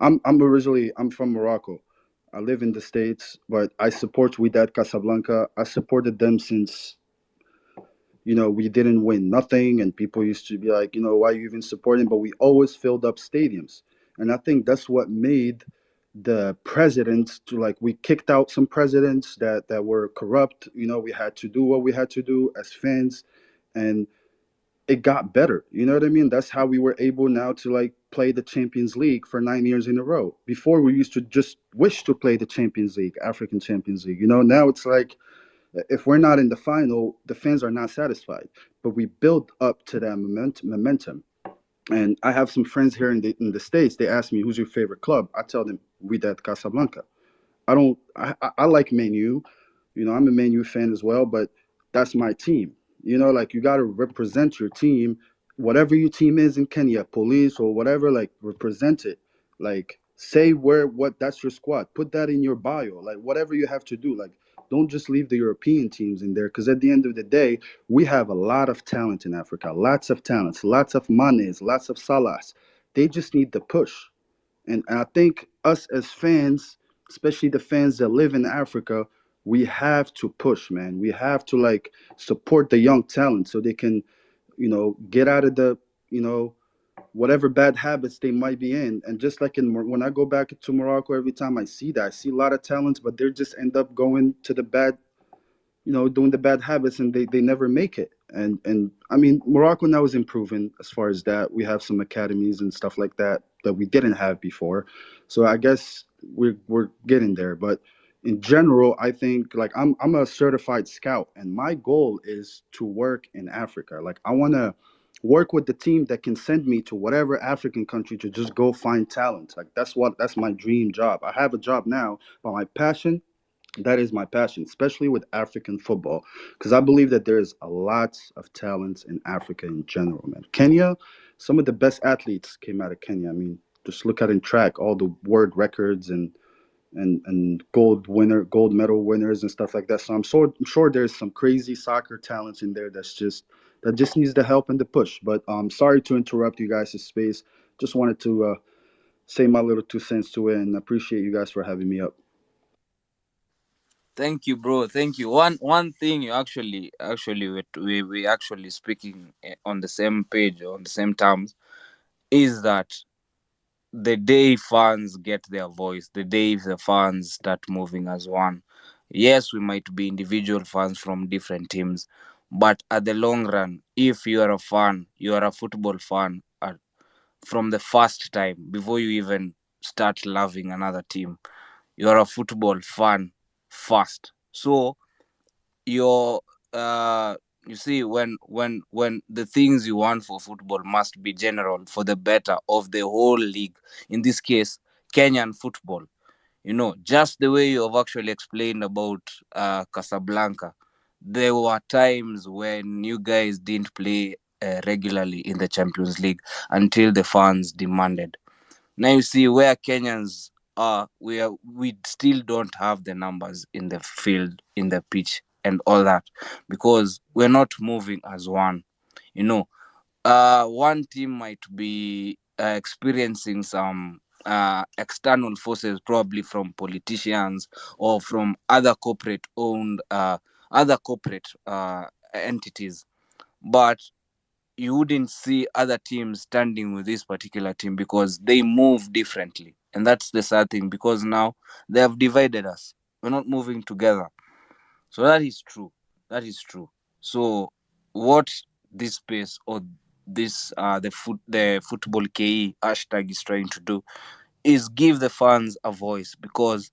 I'm from Morocco. I live in the States, but I support Wydad Casablanca. I supported them since we didn't win nothing, and people used to be like, why are you even supporting? But we always filled up stadiums, and I think that's what made the presidents to like we kicked out some presidents that were corrupt. We had to do what we had to do as fans, and it got better. You know what I mean? That's how we were able now to like play the Champions League for 9 years in a row. Before we used to just wish to play the Champions League, African Champions League. Now it's like if we're not in the final, the fans are not satisfied. But we build up to that momentum. And I have some friends here in the States. They ask me, "Who's your favorite club?" I tell them, "Wydad Casablanca." I don't. I like Man U. I'm a Man U fan as well, but that's my team. Like you got to represent your team, whatever your team is in Kenya, police or whatever. Like represent it. Like say what that's your squad. Put that in your bio. Like whatever you have to do. Like don't just leave the European teams in there because at the end of the day, we have a lot of talent in Africa. Lots of talents. Lots of Manes. Lots of Salahs. They just need the push. And I think us as fans, especially the fans that live in Africa, we have to push, man. We have to like support the young talent so they can, get out of the, you know, whatever bad habits they might be in. And just like when I go back to Morocco, every time I see that, I see a lot of talents, but they just end up going to the bad doing the bad habits and they never make it. And I mean Morocco now is improving as far as that. We have some academies and stuff like that that we didn't have before. So I guess we're getting there. But in general, I think like I'm a certified scout and my goal is to work in Africa. Like I wanna work with the team that can send me to whatever African country to just go find talent. Like that's my dream job. I have a job now, but my passion that is my passion, especially with African football, because I believe that there's a lot of talents in Africa in general, man. Kenya, some of the best athletes came out of Kenya. I mean, just look at in track, all the world records and gold medal winners and stuff like that. So I'm sure there's some crazy soccer talents in there that just needs the help and the push. But sorry to interrupt you guys' space. Just wanted to say my little 2 cents to it, and appreciate you guys for having me up. Thank you, bro. Thank you. One thing you actually we actually speaking on the same page, on the same terms, is that the day fans get their voice, the day the fans start moving as one. Yes, we might be individual fans from different teams, but at the long run, if you are a fan, you are a football fan from the first time before you even start loving another team. You are a football fan first. So your you see, when the things you want for football must be general for the better of the whole league, in this case Kenyan football. Just the way you have actually explained about Casablanca, there were times when you guys didn't play regularly in the Champions League until the fans demanded. Now you see where Kenyans are, we still don't have the numbers in the field, in the pitch, and all that, because we're not moving as one. You know, one team might be experiencing some external forces, probably from politicians or from other corporate entities, but you wouldn't see other teams standing with this particular team because they move differently. And that's the sad thing, because now they have divided us. We're not moving together. So that is true. That is true. So what this space, or this the football KE hashtag is trying to do, is give the fans a voice, because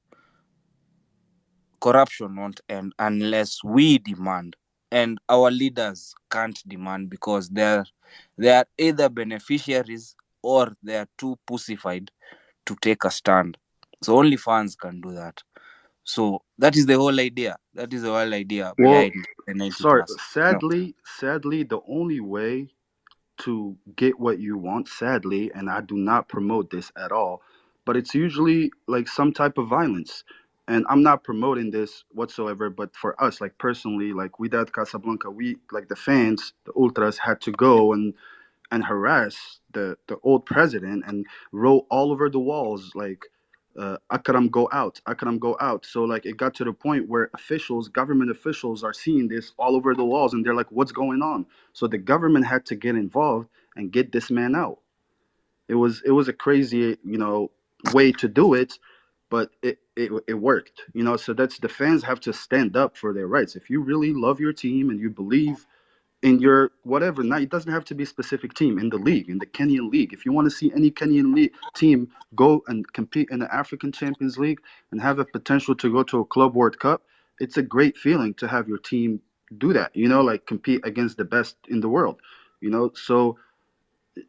corruption won't end unless we demand, and our leaders can't demand because they are either beneficiaries or they are too pussified to take a stand. So only fans can do that. So that is the whole idea. That is the whole idea Well, behind the 90 sorry, plus. No. sadly, the only way to get what you want, sadly, and I do not promote this at all, but it's usually like some type of violence. And I'm not promoting this whatsoever, but for us, like personally, like we at Casablanca, we like the fans, the ultras had to go and and harass the old president and wrote all over the walls like Akram go out, Akram go out. So like it got to the point where officials, government officials, are seeing this all over the walls, and they're like, "What's going on?" So the government had to get involved and get this man out. It was a crazy, way to do it, but it worked. So that's the fans have to stand up for their rights. If you really love your team and you believe in your whatever, now it doesn't have to be a specific team in the league, in the Kenyan league. If you want to see any Kenyan league team go and compete in the African Champions League and have a potential to go to a Club World Cup, it's a great feeling to have your team do that. Like compete against the best in the world. So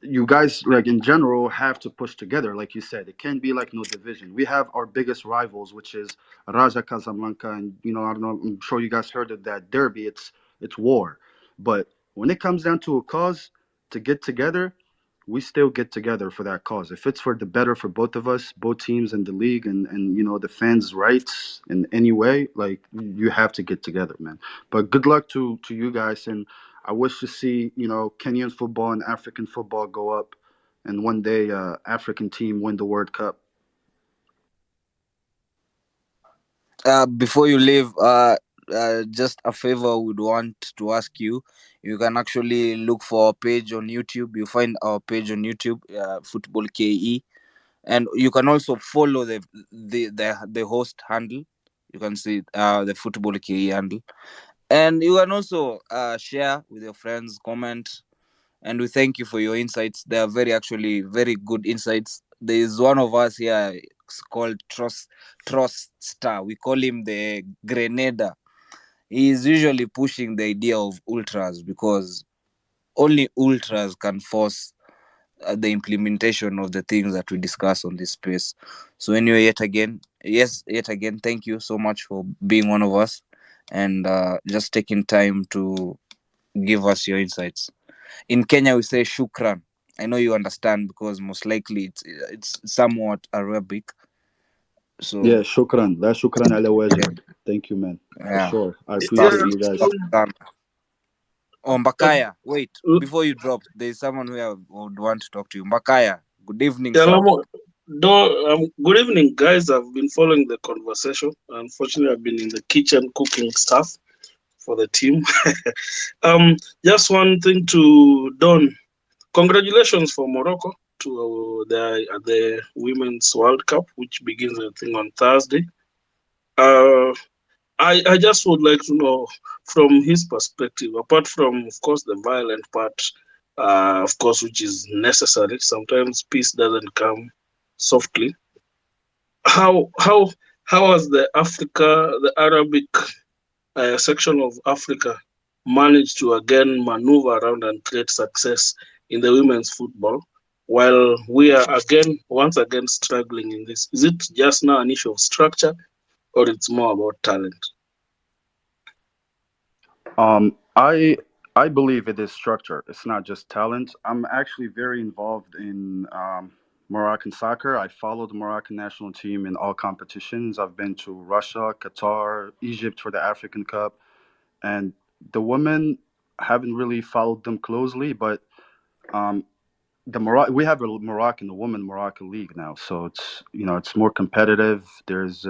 you guys, like in general, have to push together. Like you said, it can be like no division. We have our biggest rivals, which is Raja Casablanca, and I don't know, I'm sure you guys heard of that derby. It's war. But when it comes down to a cause to get together, we still get together for that cause. If it's for the better for both of us, both teams and the league, and the fans' rights in any way, like you have to get together, man. But good luck to you guys, and I wish to see Kenyan football and African football go up, and one day African team win the World Cup. Before you leave, just a favor would want to ask you. You can actually look for our page on YouTube. You find our page on YouTube, Football KE, and you can also follow the host handle. You can see the Football KE handle, and you can also share with your friends, comment, and we thank you for your insights. They are actually very good insights. There is one of us here, it's called Tross Star. We call him the Grenada. He is usually pushing the idea of ultras because only ultras can force the implementation of the things that we discuss on this space. So anyway, yet again, thank you so much for being one of us and just taking time to give us your insights. In Kenya, we say shukran. I know you understand because most likely it's somewhat Arabic. Yeah, So shukran. La shukran ala yeah, wajib. Thank you, man. For yeah. sure. I Stuff, appreciate Yeah, you stuff guys. done. Oh, uh, Mbakaya, wait. uh, Before you drop, there is someone who I would want to talk to you. Mbakaya, good evening, yeah, sir. good evening, guys. I've been following the conversation. Unfortunately, I've been in the kitchen cooking stuff for the team. Just one thing to Don. Congratulations for Morocco to the Women's World Cup, which begins, I think, on Thursday. Uh, I just would like to know from his perspective, apart from, of course, the violent part, of course, which is necessary. Sometimes peace doesn't come softly. How how how has the Arabic section of Africa managed to again maneuver around and create success in the women's football, while we are once again struggling in this? Is it just now an issue of structure, or it's more about talent? I believe it is structure. It's not just talent. I'm actually very involved in Moroccan soccer. I follow the Moroccan national team in all competitions. I've been to Russia, Qatar, Egypt for the African Cup, and the women haven't really followed them closely, but um, we have a Moroccan, a woman Moroccan league now, so it's more competitive. There's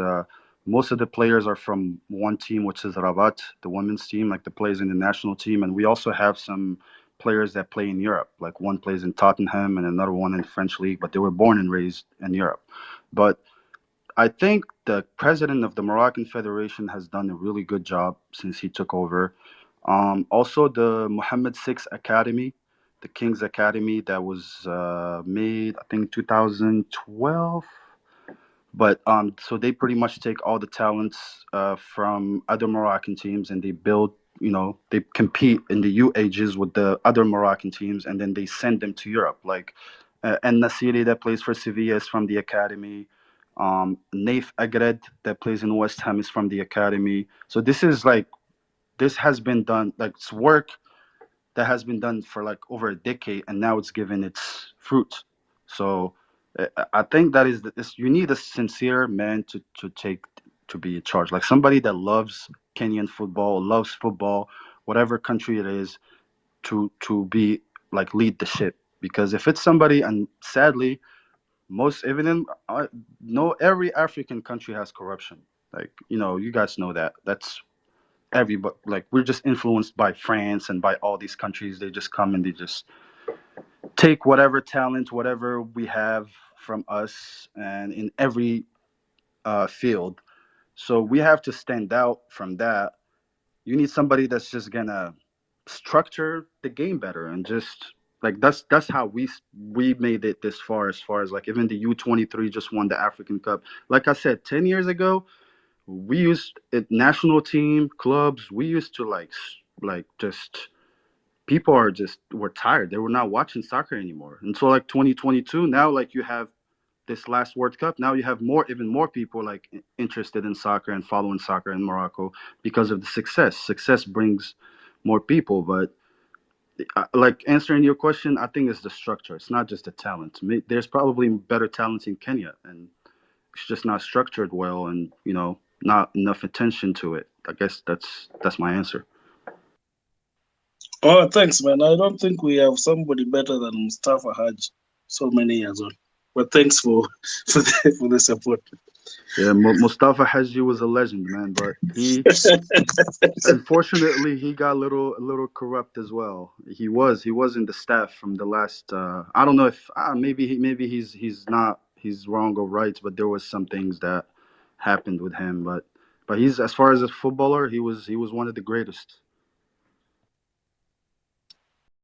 most of the players are from one team, which is Rabat, the women's team, like the players in the national team, and we also have some players that play in Europe. Like one plays in Tottenham and another one in the French league, but they were born and raised in Europe. But I think the president of the Moroccan Federation has done a really good job since he took over. Also, the Mohammed VI Academy, the King's Academy, that was made, I think, 2012. But so they pretty much take all the talents from other Moroccan teams and they build, they compete in the U ages with the other Moroccan teams and then they send them to Europe. Like En Nasiri that plays for Sevilla is from the academy. Naif Agred that plays in West Ham is from the academy. So this has been done, like it's work that has been done for like over a decade, and now it's given its fruit. So I think that you need a sincere man to take to be in charge, like somebody that loves Kenyan football, loves football, whatever country it is, to be like lead the ship. Because if it's somebody, and sadly, most evident, no, every African country has corruption. Like, you guys know that. That's everybody. Like, we're just influenced by France and by all these countries. They just come and they just take whatever talent, whatever we have from us, and in every field. So we have to stand out from that. You need somebody that's just gonna structure the game better, and just like that's how we made it this far. As far as like even the U23 just won the African Cup. Like I said, 10 years ago, we used it, national team clubs. We used to like just people are just were tired. They were not watching soccer anymore. And so like 2022 now, like you have this last World Cup. Now you have even more people like interested in soccer and following soccer in Morocco because of the success. Success brings more people, but like answering your question, I think it's the structure. It's not just the talent. There's probably better talents in Kenya, and it's just not structured well, and not enough attention to it. I guess that's my answer. Oh, thanks, man. I don't think we have somebody better than Mustafa Haj so many years on. But thanks for for the support. Yeah, Mustafa Haji was a legend, man, but he unfortunately he got a little corrupt as well. He was in the staff from the last. I don't know if maybe he's not he's wrong or right, but there was some things that happened with him. But he's, as far as a footballer, he was one of the greatest.